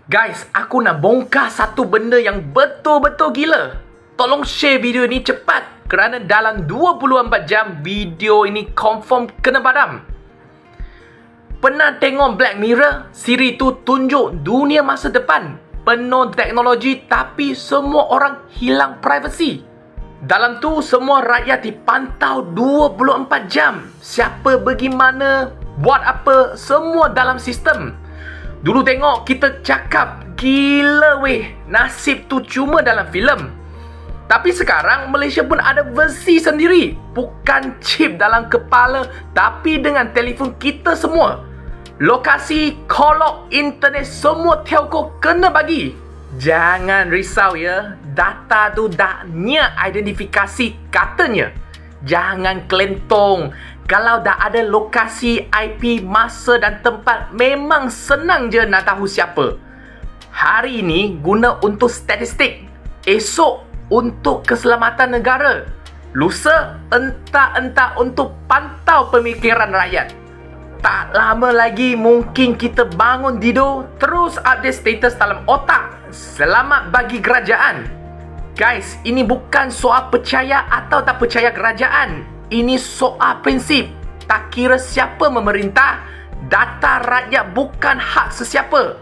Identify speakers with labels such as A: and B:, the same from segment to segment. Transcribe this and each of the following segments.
A: Guys, aku nak bongkar satu benda yang betul-betul gila. Tolong share video ni cepat, kerana dalam 24 jam video ini confirm kena padam. Pernah tengok Black Mirror? Siri tu tunjuk dunia masa depan penuh teknologi, tapi semua orang hilang privasi. Dalam tu semua rakyat dipantau 24 jam. Siapa pergi mana, buat apa, semua dalam sistem. Dulu tengok kita cakap, gila weh, nasib tu cuma dalam filem. Tapi sekarang Malaysia pun ada versi sendiri. Bukan chip dalam kepala, tapi dengan telefon kita semua. Lokasi, call log, internet, semua telco kena bagi. Jangan risau ya, data tu dah nya identifikasi katanya. Jangan kelentong. Kalau dah ada lokasi, IP, masa dan tempat, memang senang je nak tahu siapa. Hari ini guna untuk statistik, esok untuk keselamatan negara, lusa entah-entah untuk pantau pemikiran rakyat. Tak lama lagi mungkin kita bangun tidur terus update status dalam otak. Selamat bagi kerajaan. Guys, ini bukan soal percaya atau tak percaya kerajaan. Ini soal prinsip. Tak kira siapa memerintah, data rakyat bukan hak sesiapa.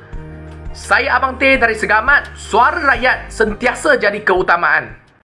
A: Saya Abang Teh dari Segamat. Suara rakyat sentiasa jadi keutamaan.